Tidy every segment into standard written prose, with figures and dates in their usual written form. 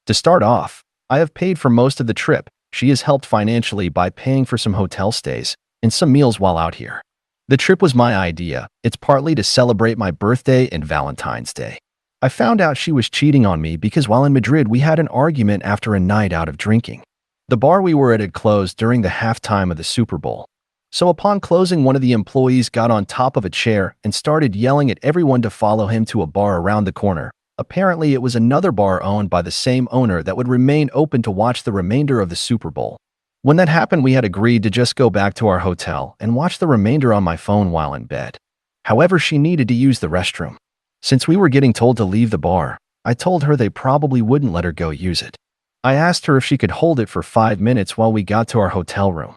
To start off, I have paid for most of the trip. She has helped financially by paying for some hotel stays and some meals while out here. The trip was my idea. It's partly to celebrate my birthday and Valentine's Day. I found out she was cheating on me because while in Madrid we had an argument after a night out of drinking. The bar we were at had closed during the halftime of the Super Bowl. So upon closing, one of the employees got on top of a chair and started yelling at everyone to follow him to a bar around the corner. Apparently, it was another bar owned by the same owner that would remain open to watch the remainder of the Super Bowl. When that happened, we had agreed to just go back to our hotel and watch the remainder on my phone while in bed. However, she needed to use the restroom. Since we were getting told to leave the bar, I told her they probably wouldn't let her go use it. I asked her if she could hold it for 5 minutes while we got to our hotel room.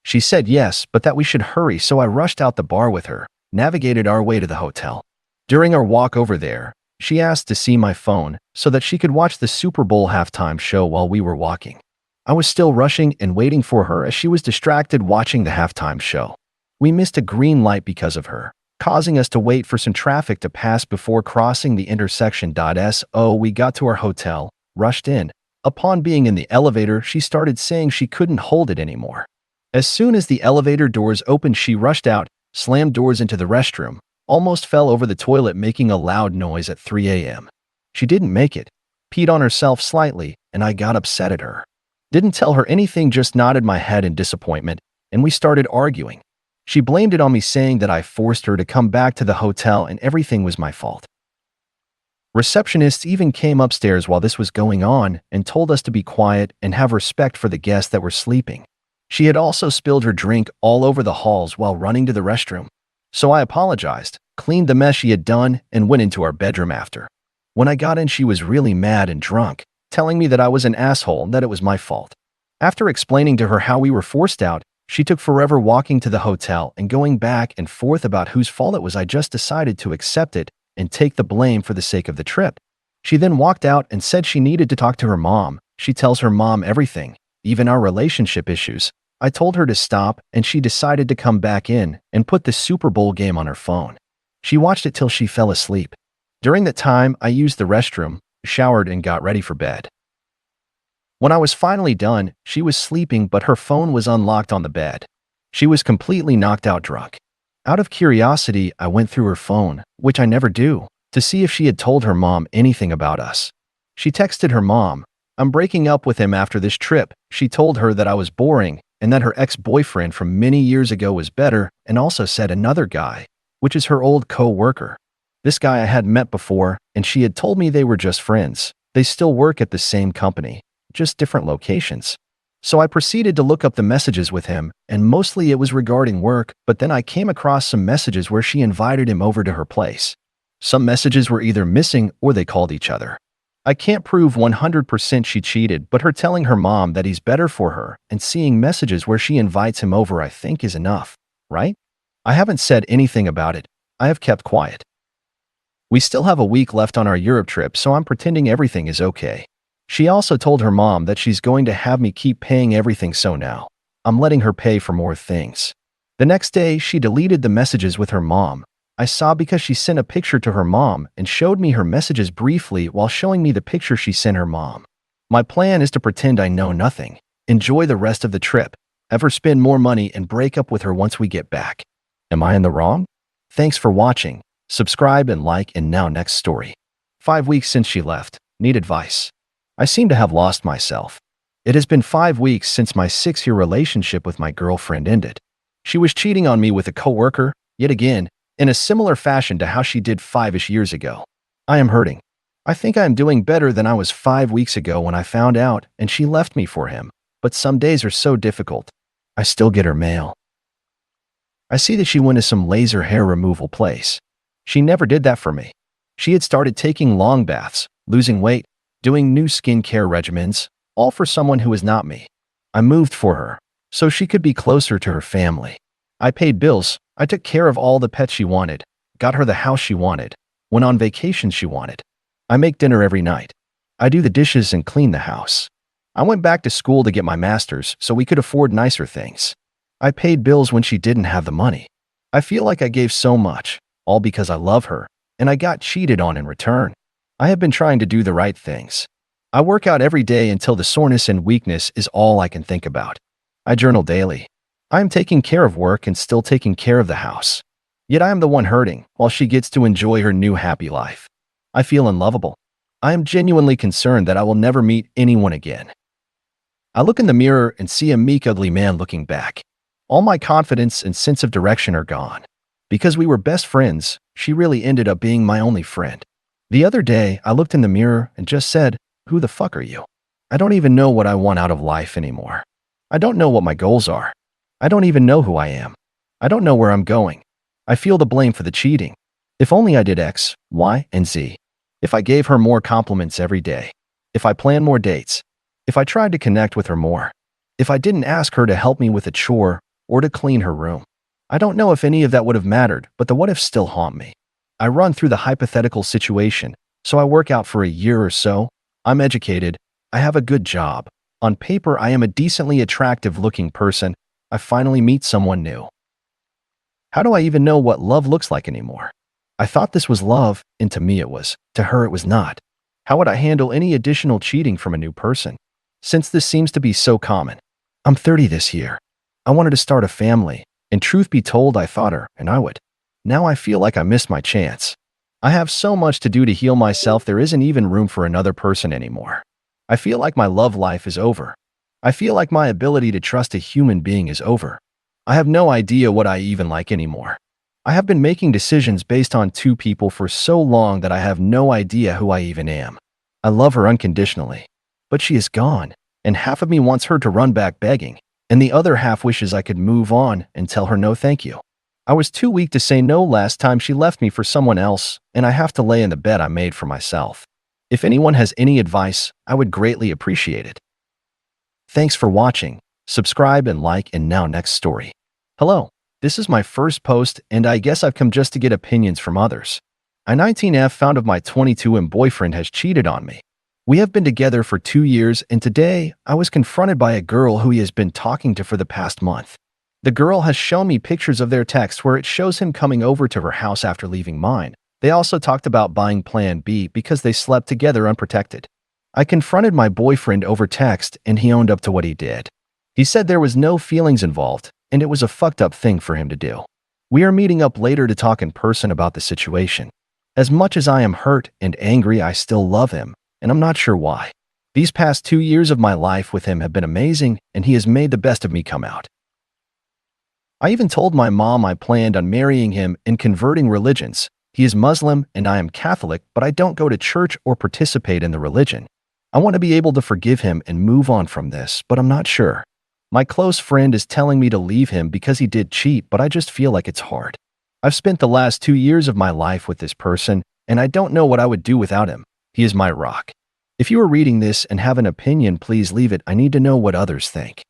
She said yes, but that we should hurry, so I rushed out the bar with her, navigated our way to the hotel. During our walk over there, she asked to see my phone so that she could watch the Super Bowl halftime show while we were walking. I was still rushing and waiting for her as she was distracted watching the halftime show. We missed a green light because of her, causing us to wait for some traffic to pass before crossing the intersection. So we got to our hotel, rushed in. Upon being in the elevator, she started saying she couldn't hold it anymore. As soon as the elevator doors opened, she rushed out, slammed doors into the restroom, almost fell over the toilet making a loud noise at 3 a.m. She didn't make it, peed on herself slightly, and I got upset at her. Didn't tell her anything, just nodded my head in disappointment, and we started arguing. She blamed it on me, saying that I forced her to come back to the hotel and everything was my fault. Receptionists even came upstairs while this was going on and told us to be quiet and have respect for the guests that were sleeping. She had also spilled her drink all over the halls while running to the restroom. So I apologized, cleaned the mess she had done, and went into our bedroom after. When I got in, she was really mad and drunk, telling me that I was an asshole and that it was my fault. After explaining to her how we were forced out, she took forever walking to the hotel and going back and forth about whose fault it was. I just decided to accept it and take the blame for the sake of the trip. She then walked out and said she needed to talk to her mom. She tells her mom everything, even our relationship issues. I told her to stop, and she decided to come back in and put the Super Bowl game on her phone. She watched it till she fell asleep. During that time, I used the restroom, showered, and got ready for bed. When I was finally done, she was sleeping, but her phone was unlocked on the bed. She was completely knocked out drunk. Out of curiosity, I went through her phone, which I never do, to see if she had told her mom anything about us. She texted her mom, "I'm breaking up with him after this trip." She told her that I was boring and that her ex-boyfriend from many years ago was better, and also said another guy, which is her old co-worker. This guy I had met before, and she had told me they were just friends. They still work at the same company, just different locations. So I proceeded to look up the messages with him, and mostly it was regarding work, but then I came across some messages where she invited him over to her place. Some messages were either missing or they called each other. I can't prove 100% she cheated, but her telling her mom that he's better for her and seeing messages where she invites him over, I think is enough, right? I haven't said anything about it. I have kept quiet. We still have a week left on our Europe trip, so I'm pretending everything is okay. She also told her mom that she's going to have me keep paying everything, so now I'm letting her pay for more things. The next day, she deleted the messages with her mom. I saw because she sent a picture to her mom and showed me her messages briefly while showing me the picture she sent her mom. My plan is to pretend I know nothing, enjoy the rest of the trip, have her spend more money, and break up with her once we get back. Am I in the wrong? Thanks for watching. Subscribe and like. And now next story. 5 weeks since she left. Need advice. I seem to have lost myself. It has been 5 weeks since my 6-year relationship with my girlfriend ended. She was cheating on me with a coworker, yet again, in a similar fashion to how she did 5-ish years ago. I am hurting. I think I am doing better than I was 5 weeks ago when I found out and she left me for him, but some days are so difficult. I still get her mail. I see that she went to some laser hair removal place. She never did that for me. She had started taking long baths, losing weight, doing new skincare regimens, all for someone who is not me. I moved for her, so she could be closer to her family. I paid bills, I took care of all the pets she wanted, got her the house she wanted, went on vacations she wanted. I make dinner every night. I do the dishes and clean the house. I went back to school to get my master's so we could afford nicer things. I paid bills when she didn't have the money. I feel like I gave so much, all because I love her, and I got cheated on in return. I have been trying to do the right things. I work out every day until the soreness and weakness is all I can think about. I journal daily. I am taking care of work and still taking care of the house. Yet I am the one hurting, while she gets to enjoy her new happy life. I feel unlovable. I am genuinely concerned that I will never meet anyone again. I look in the mirror and see a meek, ugly man looking back. All my confidence and sense of direction are gone. Because we were best friends, she really ended up being my only friend. The other day, I looked in the mirror and just said, "Who the fuck are you?" I don't even know what I want out of life anymore. I don't know what my goals are. I don't even know who I am. I don't know where I'm going. I feel the blame for the cheating. If only I did X, Y, and Z. If I gave her more compliments every day. If I planned more dates. If I tried to connect with her more. If I didn't ask her to help me with a chore or to clean her room. I don't know if any of that would have mattered, but the what-ifs still haunt me. I run through the hypothetical situation, so I work out for a year or so. I'm educated. I have a good job. On paper, I am a decently attractive-looking person. I finally meet someone new. How do I even know what love looks like anymore? I thought this was love, and to me it was. To her it was not. How would I handle any additional cheating from a new person? Since this seems to be so common. I'm 30 this year. I wanted to start a family, and truth be told, I thought her, and I would. Now I feel like I missed my chance. I have so much to do to heal myself, there isn't even room for another person anymore. I feel like my love life is over. I feel like my ability to trust a human being is over. I have no idea what I even like anymore. I have been making decisions based on two people for so long that I have no idea who I even am. I love her unconditionally. But she is gone, and half of me wants her to run back begging, and the other half wishes I could move on and tell her no thank you. I was too weak to say no last time she left me for someone else, and I have to lay in the bed I made for myself. If anyone has any advice, I would greatly appreciate it. Thanks for watching. Subscribe and like, and now next story. Hello, this is my first post, and I guess I've come just to get opinions from others. I 19F found of my 22M boyfriend has cheated on me. We have been together for 2 years, and today I was confronted by a girl who he has been talking to for the past month. The girl has shown me pictures of their text where it shows him coming over to her house after leaving mine. They also talked about buying Plan B because they slept together unprotected. I confronted my boyfriend over text, and he owned up to what he did. He said there was no feelings involved, and it was a fucked up thing for him to do. We are meeting up later to talk in person about the situation. As much as I am hurt and angry, I still love him, and I'm not sure why. These past 2 years of my life with him have been amazing, and he has made the best of me come out. I even told my mom I planned on marrying him and converting religions. He is Muslim and I am Catholic, but I don't go to church or participate in the religion. I want to be able to forgive him and move on from this, but I'm not sure. My close friend is telling me to leave him because he did cheat, but I just feel like it's hard. I've spent the last 2 years of my life with this person, and I don't know what I would do without him. He is my rock. If you are reading this and have an opinion, please leave it. I need to know what others think.